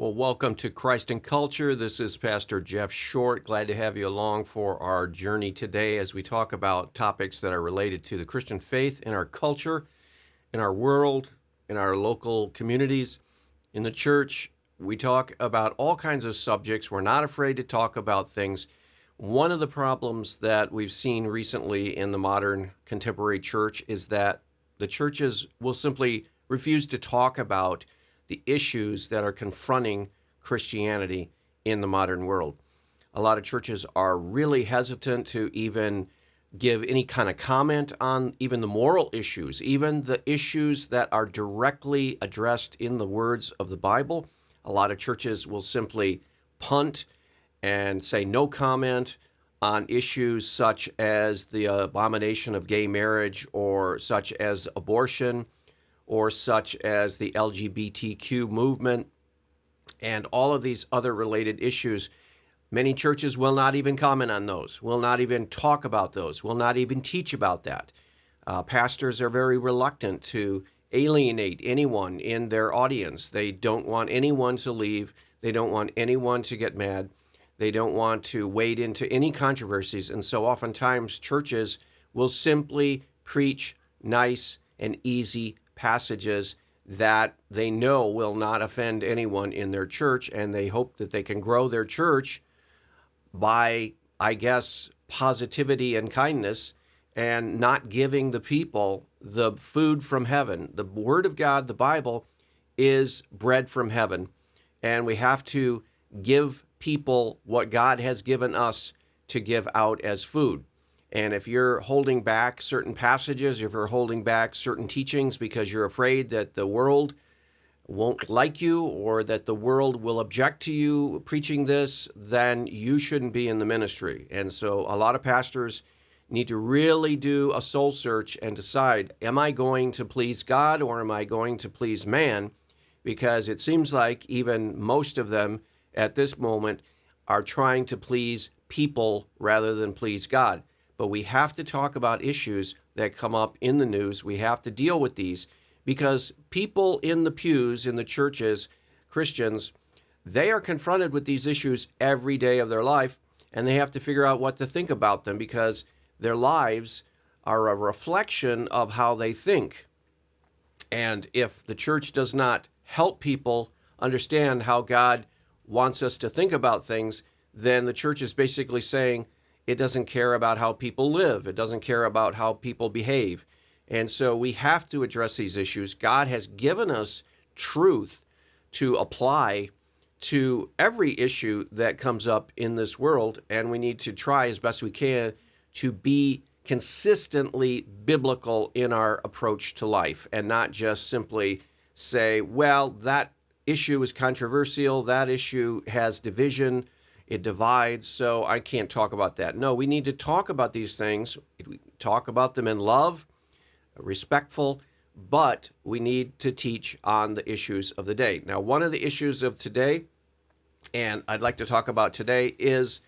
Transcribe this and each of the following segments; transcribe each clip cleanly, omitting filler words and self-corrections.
Well, welcome to Christ and Culture. This is Pastor Jeff Short. Glad to have you along for our journey today as we talk about topics that are related to the Christian faith in our culture, in our world, in our local communities, in the church. We talk about all kinds of subjects. We're not afraid to talk about things. One of the problems that we've seen recently in the modern contemporary church is that the churches will simply refuse to talk about the issues that are confronting Christianity in the modern world. A lot of churches are really hesitant to even give any kind of comment on even the moral issues, even the issues that are directly addressed in the words of the Bible. A lot of churches will simply punt and say no comment on issues such as the abomination of gay marriage or such as abortion or such as the LGBTQ movement and all of these other related issues. Many churches will not even comment on those, will not even talk about those, will not even teach about that. Pastors are very reluctant to alienate anyone in their audience. They don't want anyone to leave. They don't want anyone to get mad. They don't want to wade into any controversies. And so oftentimes churches will simply preach nice and easy passages that they know will not offend anyone in their church, and they hope that they can grow their church by, I guess, positivity and kindness and not giving the people the food from heaven. The Word of God, the Bible, is bread from heaven, and we have to give people what God has given us to give out as food. And if you're holding back certain passages, if you're holding back certain teachings because you're afraid that the world won't like you or that the world will object to you preaching this, then you shouldn't be in the ministry. And so a lot of pastors need to really do a soul search and decide, am I going to please God or am I going to please man? Because it seems like even most of them at this moment are trying to please people rather than please God. But we have to talk about issues that come up in the news. We have to deal with these because people in the pews, in the churches, Christians, they are confronted with these issues every day of their life, and they have to figure out what to think about them because their lives are a reflection of how they think. And if the church does not help people understand how God wants us to think about things, then the church is basically saying, it doesn't care about how people live. It doesn't care about how people behave. And so we have to address these issues. God has given us truth to apply to every issue that comes up in this world, and we need to try as best we can to be consistently biblical in our approach to life and not just simply say, well, that issue is controversial, that issue has division, it divides, so I can't talk about that. No, we need to talk about these things. We talk about them in love, respectful, but we need to teach on the issues of the day. Now, one of the issues of today, and I'd like to talk about today, is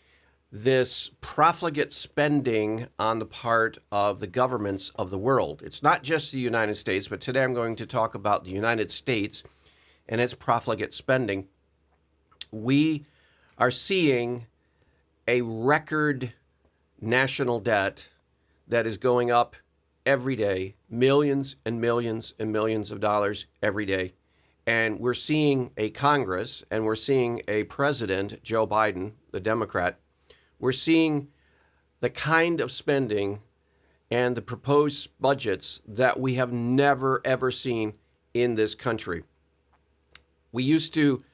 this profligate spending on the part of the governments of the world. It's not just the United States, but today I'm going to talk about the United States and its profligate spending. We are seeing a record national debt that is going up every day, millions and millions and millions of dollars every day. And we're seeing a Congress and we're seeing a president, Joe Biden, the Democrat. We're seeing the kind of spending and the proposed budgets that we have never, ever seen in this country. We used to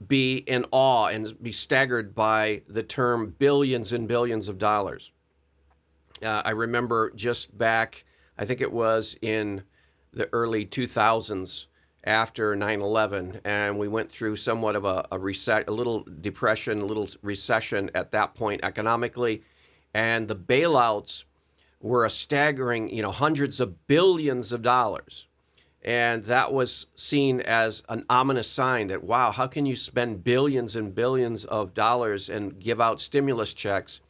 be in awe and be staggered by the term billions and billions of dollars. I remember just back, I think it was in the early 2000s after 9/11, and we went through somewhat of a little depression, a little recession at that point economically, and the bailouts were a staggering, hundreds of billions of dollars. And that was seen as an ominous sign that, wow, how can you spend billions and billions of dollars and give out stimulus checks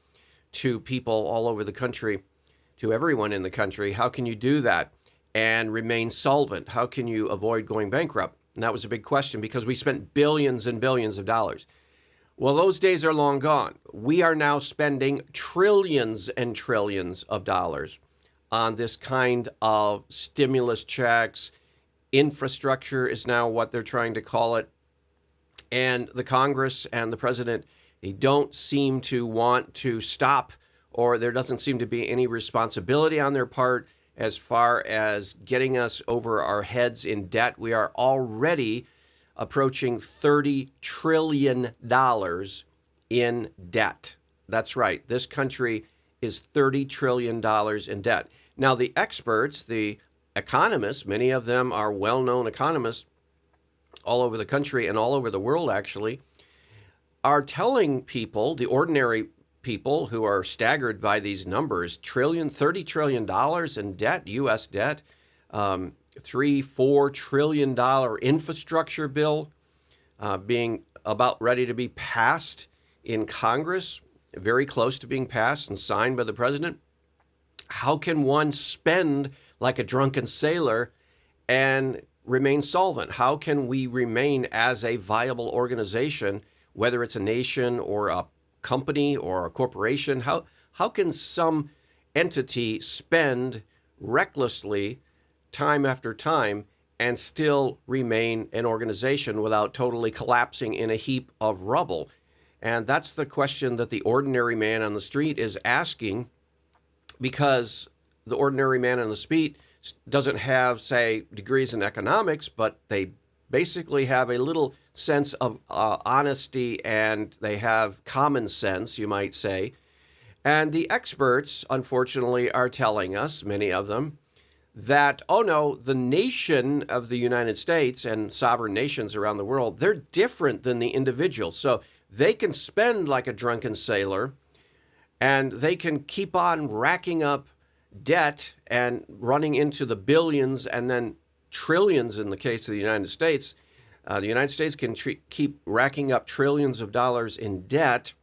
to people all over the country, to everyone in the country? How can you do that and remain solvent? How can you avoid going bankrupt? And that was a big question because we spent billions and billions of dollars. Well, those days are long gone. We are now spending trillions and trillions of dollars on this kind of stimulus checks. Infrastructure is now what they're trying to call it. And the Congress and the president, they don't seem to want to stop, or there doesn't seem to be any responsibility on their part as far as getting us over our heads in debt. We are already approaching $30 trillion in debt. That's right. This country is $30 trillion in debt. Now, the experts, the economists, many of them are well-known economists all over the country and all over the world, actually, are telling people, the ordinary people who are staggered by these numbers, $30 trillion in debt, U.S. debt, $3-4 trillion infrastructure bill being about ready to be passed in Congress, very close to being passed and signed by the president. How can one spend like a drunken sailor and remain solvent? How can we remain as a viable organization, whether it's a nation or a company or a corporation? How can some entity spend recklessly time after time and still remain an organization without totally collapsing in a heap of rubble? And that's the question that the ordinary man on the street is asking, because the ordinary man on the street doesn't have, say, degrees in economics, but they basically have a little sense of honesty, and they have common sense, you might say. And the experts, unfortunately, are telling us, many of them, that, oh no, the nation of the United States and sovereign nations around the world, they're different than the individual. So they can spend like a drunken sailor, and they can keep on racking up debt and running into the billions and then trillions in the case of the United States. The United States can keep racking up trillions of dollars in debt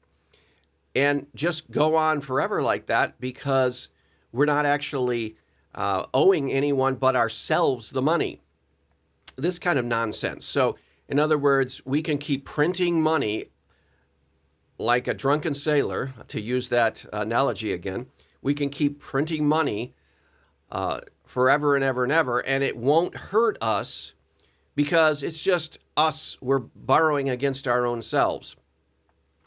and just go on forever like that, because we're not actually owing anyone but ourselves the money. This kind of nonsense. So, in other words, we can keep printing money like a drunken sailor, to use that analogy again. We can keep printing money forever and ever and ever, and it won't hurt us because it's just us. We're borrowing against our own selves.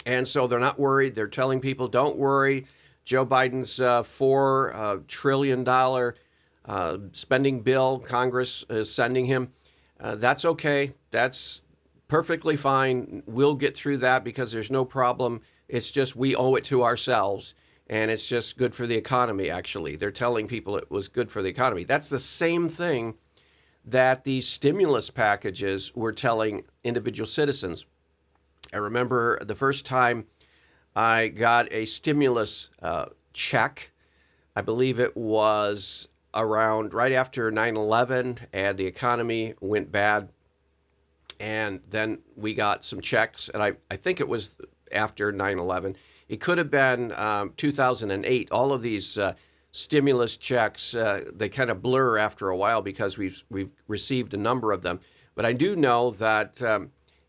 And so they're not worried. They're telling people, don't worry. Joe Biden's $4 trillion spending bill Congress is sending him. That's okay. That's perfectly fine. We'll get through that because there's no problem. It's just we owe it to ourselves, and it's just good for the economy, actually. They're telling people it was good for the economy. That's the same thing that these stimulus packages were telling individual citizens. I remember the first time I got a stimulus check. I believe it was around right after 9/11, and the economy went bad. And then we got some checks, and I think it was after 9/11. It could have been 2008. All of these stimulus checks, they kind of blur after a while because we've received a number of them. But I do know that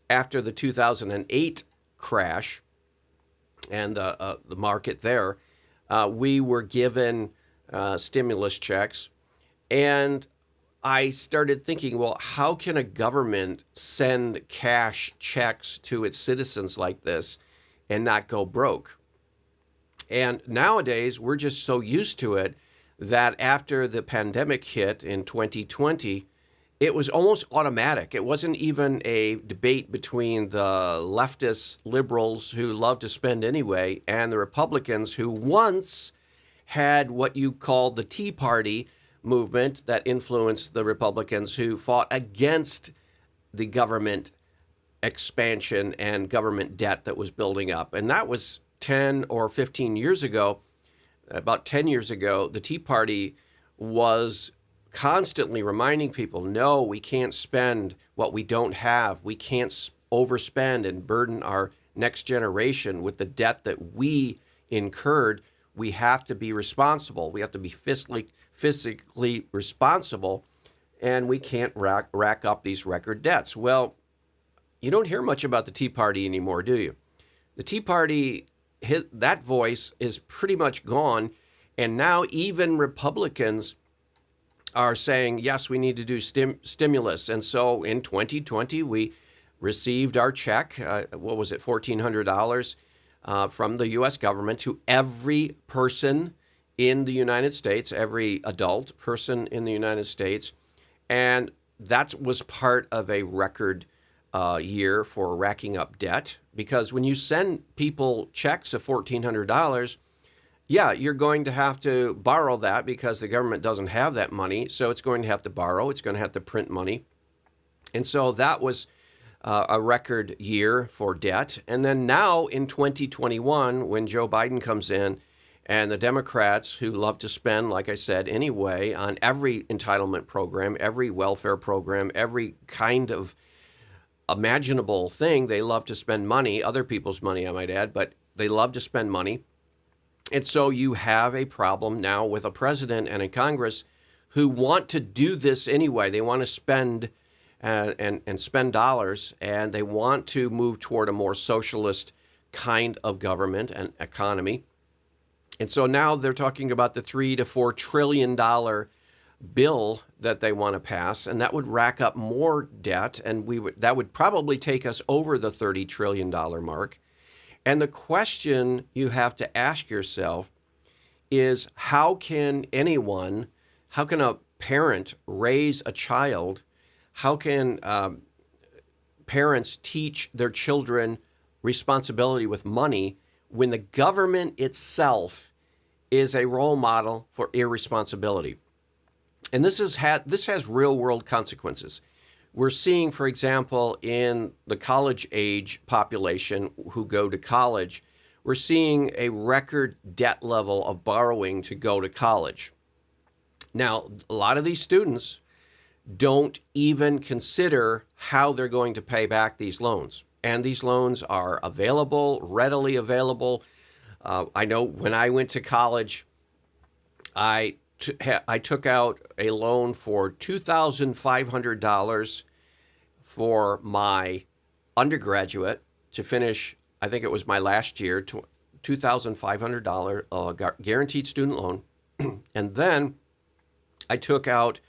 after the 2008 crash and the market there, we were given stimulus checks. And I started thinking, well, how can a government send cash checks to its citizens like this and not go broke? And nowadays, we're just so used to it that after the pandemic hit in 2020, it was almost automatic. It wasn't even a debate between the leftist liberals who love to spend anyway and the Republicans who once had what you called the Tea Party movement that influenced the Republicans, who fought against the government expansion and government debt that was building up. And that was 10 or 15 years ago. About 10 years ago, the Tea Party was constantly reminding people, no, we can't spend what we don't have. We can't overspend and burden our next generation with the debt that we incurred. We have to be responsible. We have to be fiscally responsible. and we can't rack up these record debts. Well, you don't hear much about the Tea Party anymore, do you? The Tea Party, that voice is pretty much gone. And now even Republicans are saying, yes, we need to do stimulus. And so in 2020, we received our check. What was it, $1,400 from the U.S. government to every person in the United States, every adult person in the United States. And that was part of a record year for racking up debt, because when you send people checks of $1,400, yeah, you're going to have to borrow that because the government doesn't have that money. So it's going to have to borrow. It's going to have to print money. And so that was a record year for debt. And then now in 2021, when Joe Biden comes in and the Democrats, who love to spend, like I said, anyway, on every entitlement program, every welfare program, every kind of imaginable thing, they love to spend money, other people's money, I might add, but they love to spend money. And so you have a problem now with a president and a Congress who want to do this anyway. They want to spend and spend dollars, and they want to move toward a more socialist kind of government and economy. And so now they're talking about the $3 to $4 trillion bill that they want to pass, and that would rack up more debt, and that would probably take us over the $30 trillion mark. And the question you have to ask yourself is, how can a parent raise a child? How can parents teach their children responsibility with money when the government itself is a role model for irresponsibility? And this has real world consequences. We're seeing, for example, in the college age population who go to college, we're seeing a record debt level of borrowing to go to college. Now, a lot of these students don't even consider how they're going to pay back these loans. And these loans are available, readily available. I know when I went to college, I took out a loan for $2,500 for my undergraduate to finish. I think it was my last year, $2,500 guaranteed student loan. And then I took out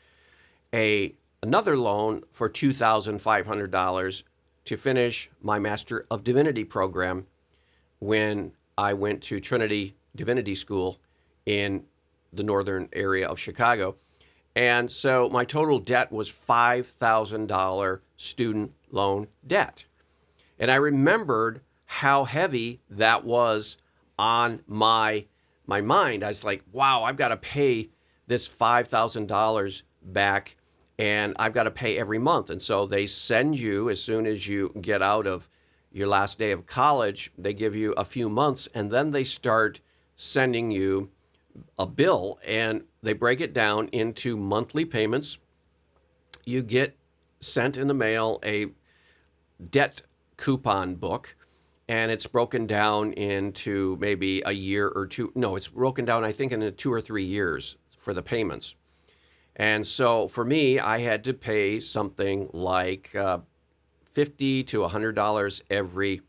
another loan for $2,500 to finish my Master of Divinity program when I went to Trinity Divinity School in the northern area of Chicago. And so my total debt was $5,000 student loan debt. And I remembered how heavy that was on my mind. I was like, wow, I've got to pay this $5,000 back, and I've got to pay every month. And so they send you, as soon as you get out of your last day of college, they give you a few months, and then they start sending you a bill, and they break it down into monthly payments. You get sent in the mail a debt coupon book, and it's broken down into maybe a year or two. No, it's broken down, I think, into 2 or 3 years for the payments. And so for me, I had to pay something like $50 to $100 every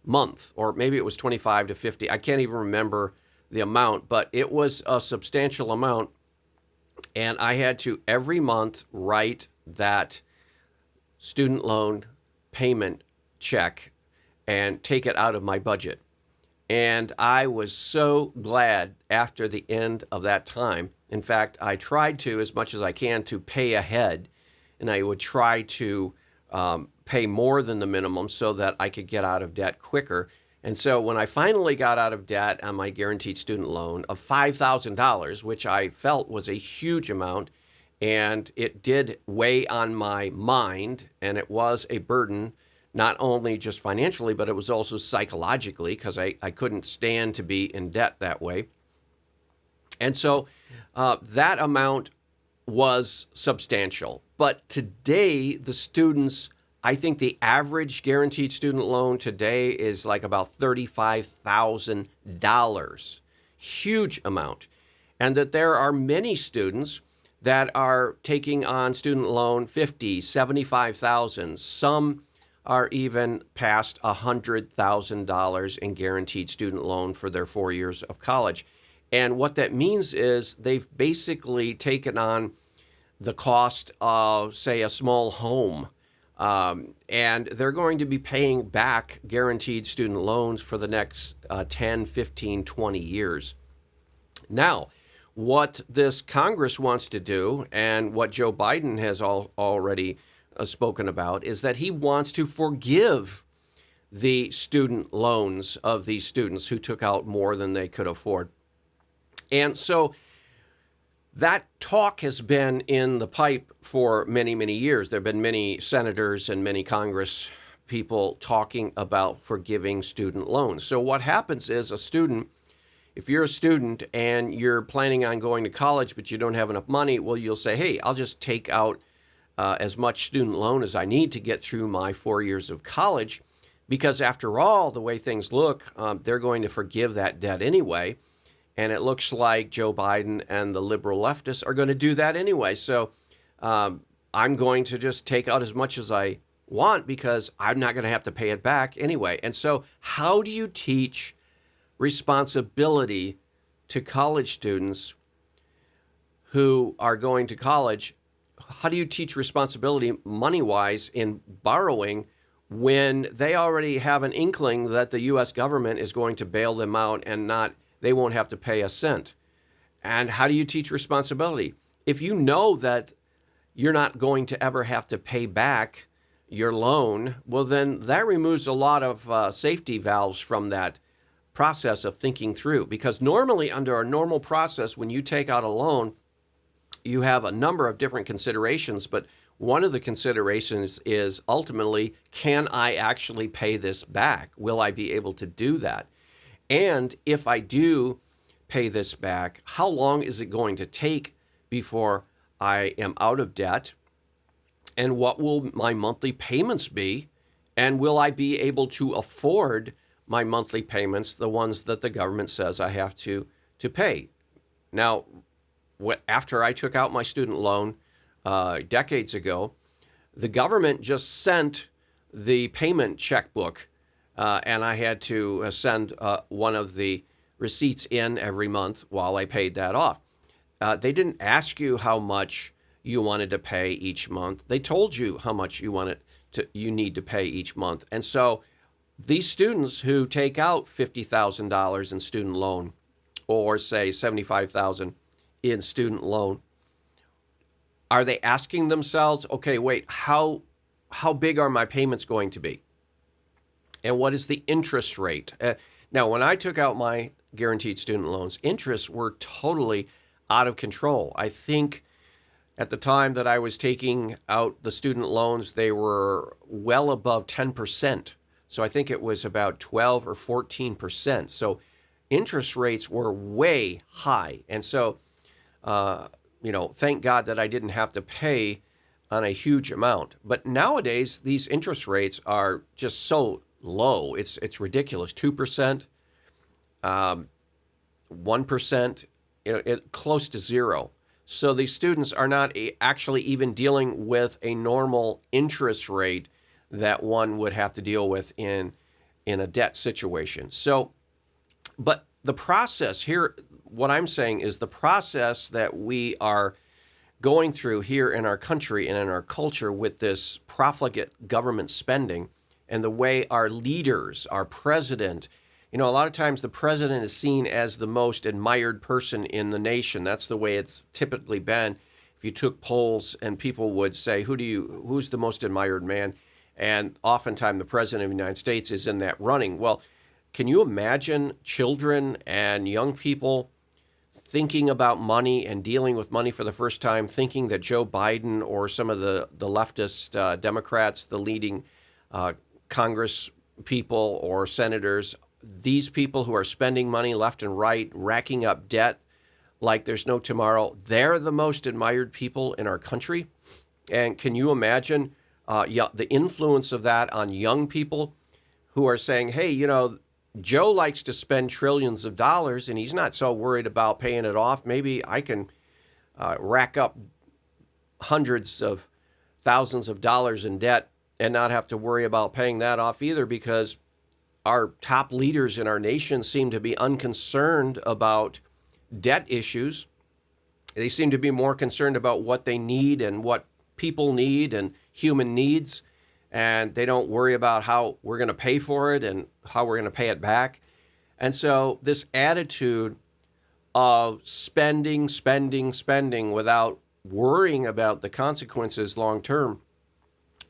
month, or maybe it was $25 to $50. I can't even remember the amount, but it was a substantial amount. And I had to every month write that student loan payment check and take it out of my budget. And I was so glad after the end of that time. In fact, I tried to, as much as I can, to pay ahead, and I would try to pay more than the minimum so that I could get out of debt quicker. And so when I finally got out of debt on my guaranteed student loan of $5,000, which I felt was a huge amount, and it did weigh on my mind, and it was a burden, not only just financially, but it was also psychologically, because I couldn't stand to be in debt that way. And so that amount was substantial. But today, the students, I think the average guaranteed student loan today is like about $35,000. Huge amount. And that there are many students that are taking on student loan 50, 75,000. Some are even past $100,000 in guaranteed student loan for their 4 years of college. And what that means is they've basically taken on the cost of, say, a small home. And they're going to be paying back guaranteed student loans for the next 10, 15, 20 years. Now, what this Congress wants to do, and what Joe Biden has already spoken about, is that he wants to forgive the student loans of these students who took out more than they could afford. And so that talk has been in the pipe for many, many years. There have been many senators and many Congress people talking about forgiving student loans. So what happens is if you're a student and you're planning on going to college, but you don't have enough money, well, you'll say, hey, I'll just take out as much student loan as I need to get through my 4 years of college, because after all, the way things look, they're going to forgive that debt anyway. And it looks like Joe Biden and the liberal leftists are going to do that anyway. So I'm going to just take out as much as I want because I'm not going to have to pay it back anyway. And so how do you teach responsibility to college students who are going to college? How do you teach responsibility money-wise in borrowing when they already have an inkling that the U.S. government is going to bail them out and they won't have to pay a cent? And how do you teach responsibility? If you know that you're not going to ever have to pay back your loan, well, then that removes a lot of safety valves from that process of thinking through. Because normally, under a normal process, when you take out a loan, you have a number of different considerations, but one of the considerations is ultimately, can I actually pay this back? Will I be able to do that? And if I do pay this back, how long is it going to take before I am out of debt? And what will my monthly payments be? And will I be able to afford my monthly payments, the ones that the government says I have to pay? Now, after I took out my student loan decades ago, the government just sent the payment checkbook, and I had to send one of the receipts in every month while I paid that off. They didn't ask you how much you wanted to pay each month. They told you how much you need to pay each month. And so these students who take out $50,000 in student loan, or say $75,000 in student loan, are they asking themselves, okay, wait, how big are my payments going to be? And what is the interest rate? Now, when I took out my guaranteed student loans, interests were totally out of control. I think at the time that I was taking out the student loans, they were well above 10%. So I think it was about 12 or 14%. So interest rates were way high. And so, thank God that I didn't have to pay on a huge amount. But nowadays, these interest rates are just so low. It's ridiculous. 2%, 1%, close to zero. So these students are not actually even dealing with a normal interest rate that one would have to deal with in a debt situation. So, but the process here, what I'm saying is the process that we are going through here in our country and in our culture with this profligate government spending, and the way our leaders, our president, a lot of times the president is seen as the most admired person in the nation. That's the way it's typically been. If you took polls and people would say, who's the most admired man? And oftentimes the president of the United States is in that running. Well, can you imagine children and young people thinking about money and dealing with money for the first time, thinking that Joe Biden or some of the leftist Democrats, the leading Congress people or senators, these people who are spending money left and right, racking up debt like there's no tomorrow, they're the most admired people in our country? And can you imagine the influence of that on young people who are saying, hey, Joe likes to spend trillions of dollars and he's not so worried about paying it off. Maybe I can rack up hundreds of thousands of dollars in debt and not have to worry about paying that off either, because our top leaders in our nation seem to be unconcerned about debt issues. They seem to be more concerned about what they need and what people need and human needs. And they don't worry about how we're going to pay for it and how we're going to pay it back. And so this attitude of spending, spending, spending without worrying about the consequences long term,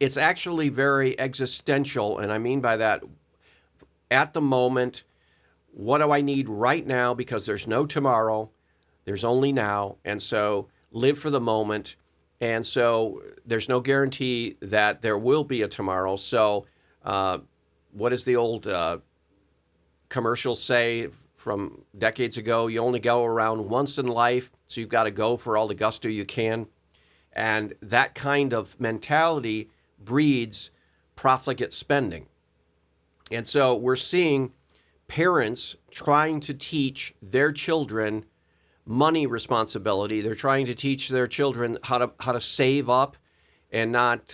it's actually very existential. And I mean by that, at the moment, what do I need right now? Because there's no tomorrow, there's only now. And so live for the moment. And so there's no guarantee that there will be a tomorrow. So what does the old commercial say from decades ago? You only go around once in life, so you've got to go for all the gusto you can. And that kind of mentality breeds profligate spending. And so we're seeing parents trying to teach their children money responsibility. They're trying to teach their children how to save up and not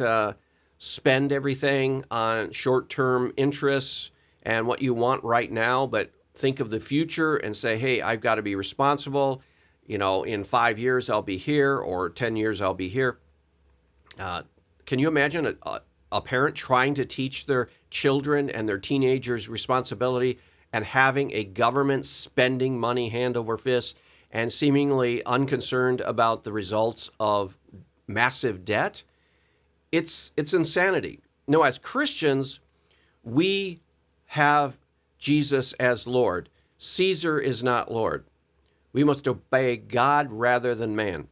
spend everything on short-term interests and what you want right now, but think of the future and say, hey, I've got to be responsible. You know, in 5 years I'll be here, or 10 years I'll be here. Can you imagine a parent trying to teach their children and their teenagers responsibility and having a government spending money hand over fist and seemingly unconcerned about the results of massive debt? It's insanity. No, as Christians, we have Jesus as Lord. Caesar is not Lord. We must obey God rather than man.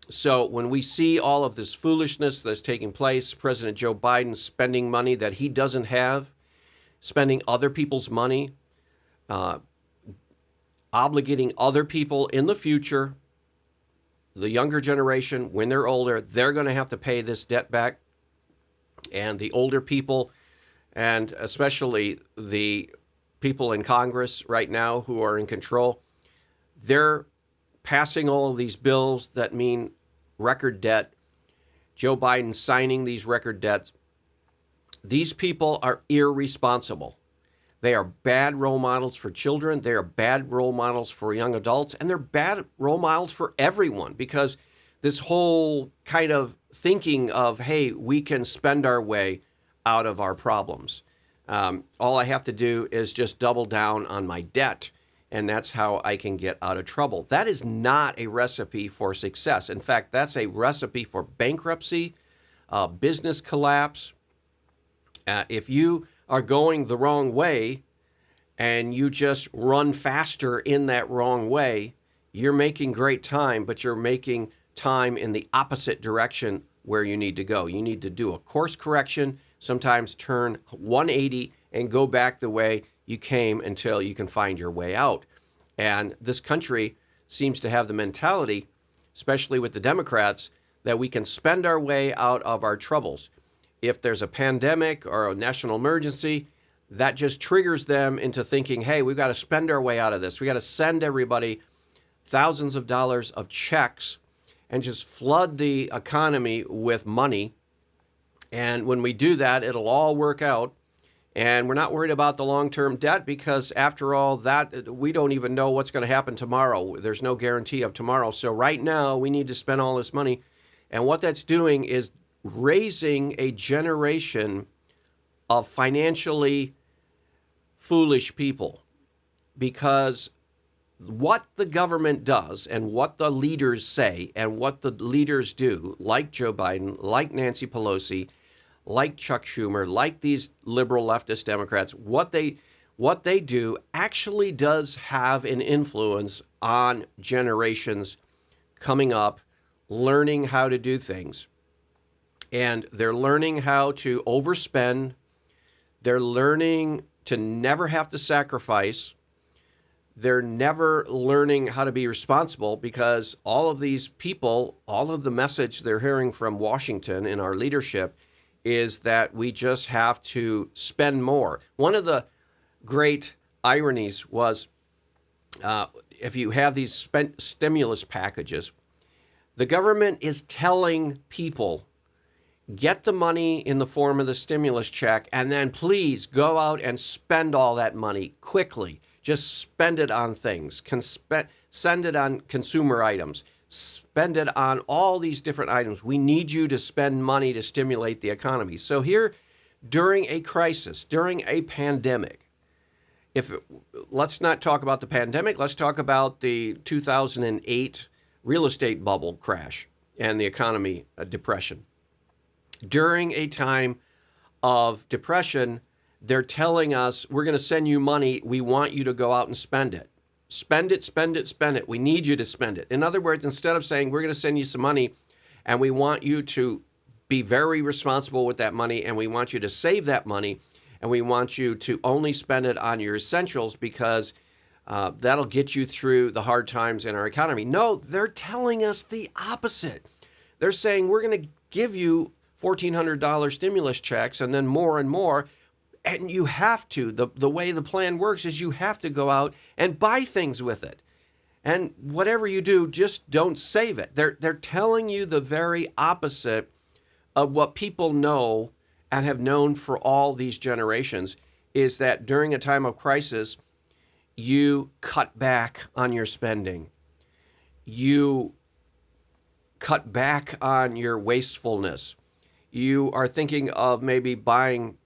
So when we see all of this foolishness that's taking place, President Joe Biden spending money that he doesn't have, spending other people's money, obligating other people in the future, the younger generation, when they're older, they're going to have to pay this debt back. And the older people, and especially the people in Congress right now who are in control, they're passing all of these bills that mean record debt. Joe Biden signing these record debts. These people are irresponsible. They are bad role models for children. They are bad role models for young adults. And they're bad role models for everyone, because this whole kind of thinking of, hey, we can spend our way out of our problems. All I have to do is just double down on my debt, and that's how I can get out of trouble. That is not a recipe for success. In fact, that's a recipe for bankruptcy, business collapse. If you are going the wrong way and you just run faster in that wrong way, you're making great time, but you're making time in the opposite direction where you need to go. You need to do a course correction, sometimes turn 180 and go back the way you came until you can find your way out. And this country seems to have the mentality, especially with the Democrats, that we can spend our way out of our troubles. If there's a pandemic or a national emergency, that just triggers them into thinking, hey, we've got to spend our way out of this. We got to send everybody thousands of dollars of checks and just flood the economy with money. And when we do that, it'll all work out. And we're not worried about the long-term debt, because after all that, we don't even know what's going to happen tomorrow. There's no guarantee of tomorrow. So right now, we need to spend all this money. And what that's doing is raising a generation of financially foolish people, because what the government does and what the leaders say and what the leaders do, like Joe Biden, like Nancy Pelosi, like Chuck Schumer, like these liberal leftist Democrats, what they do actually does have an influence on generations coming up, learning how to do things. And they're learning how to overspend. They're learning to never have to sacrifice. They're never learning how to be responsible, because all of these people, all of the message they're hearing from Washington in our leadership is that we just have to spend more. One of the great ironies was if you have these stimulus packages, The government is telling people, get the money in the form of the stimulus check, and then please go out and spend all that money quickly. Just spend it on things. Send it on consumer items. Spend it on all these different items. We need you to spend money to stimulate the economy. So here, during a crisis, during a pandemic, let's not talk about the pandemic, let's talk about the 2008 real estate bubble crash and the economy depression. During a time of depression, they're telling us, we're going to send you money. We want you to go out and spend it. Spend it, spend it, spend it. We need you to spend it. In other words, instead of saying, we're going to send you some money and we want you to be very responsible with that money and we want you to save that money and we want you to only spend it on your essentials because that'll get you through the hard times in our economy. No, they're telling us the opposite. They're saying, we're going to give you $1,400 stimulus checks and then more and more. And you have to, the way the plan works is you have to go out and buy things with it. And whatever you do, just don't save it. They're telling you the very opposite of what people know and have known for all these generations, is that during a time of crisis, you cut back on your spending. You cut back on your wastefulness. You are thinking of maybe buying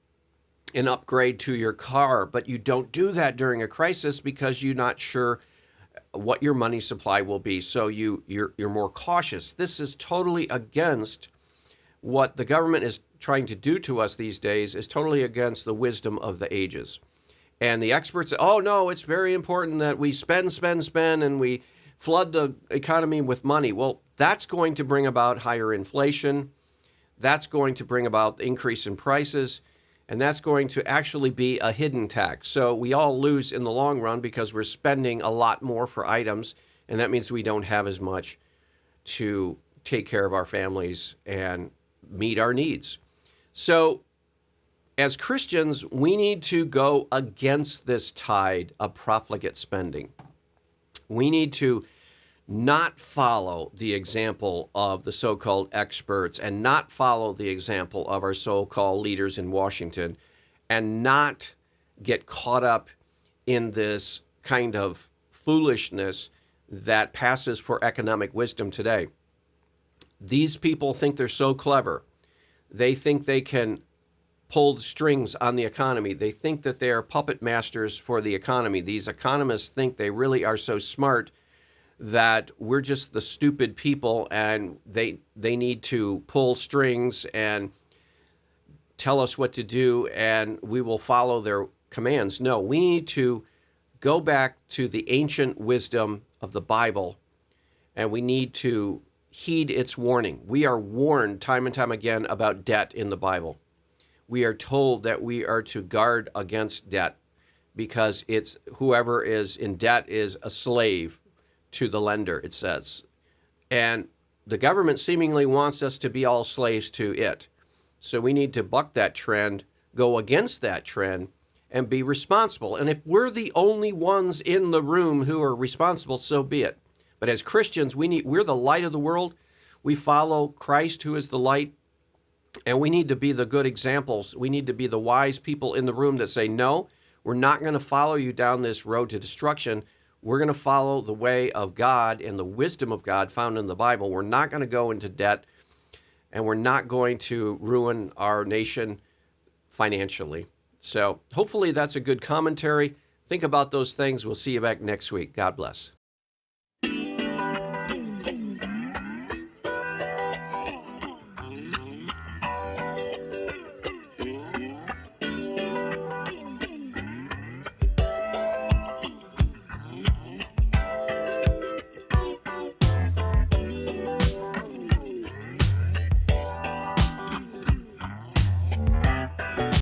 an upgrade to your car, but you don't do that during a crisis because you're not sure what your money supply will be. So you're more cautious. This is totally against what the government is trying to do to us these days, is totally against the wisdom of the ages. And the experts say, oh no, it's very important that we spend, and we flood the economy with money. Well, that's going to bring about higher inflation. That's going to bring about increase in prices. And that's going to actually be a hidden tax. So we all lose in the long run because we're spending a lot more for items. And that means we don't have as much to take care of our families and meet our needs. So as Christians, we need to go against this tide of profligate spending. We need to not follow the example of the so-called experts and not follow the example of our so-called leaders in Washington and not get caught up in this kind of foolishness that passes for economic wisdom today. These people think they're so clever. They think they can pull the strings on the economy. They think that they are puppet masters for the economy. These economists think they really are so smart that we're just the stupid people and they need to pull strings and tell us what to do and we will follow their commands. No, we need to go back to the ancient wisdom of the Bible and we need to heed its warning. We are warned time and time again about debt in the Bible. We are told that we are to guard against debt because it's whoever is in debt is a slave to the lender, it says. And the government seemingly wants us to be all slaves to it. So we need to buck that trend, go against that trend, and be responsible. And if we're the only ones in the room who are responsible, so be it. But as Christians, we're the light of the world. We follow Christ, who is the light, and we need to be the good examples. We need to be the wise people in the room that say, no, we're not going to follow you down this road to destruction. We're going to follow the way of God and the wisdom of God found in the Bible. We're not going to go into debt, and we're not going to ruin our nation financially. So hopefully that's a good commentary. Think about those things. We'll see you back next week. God bless.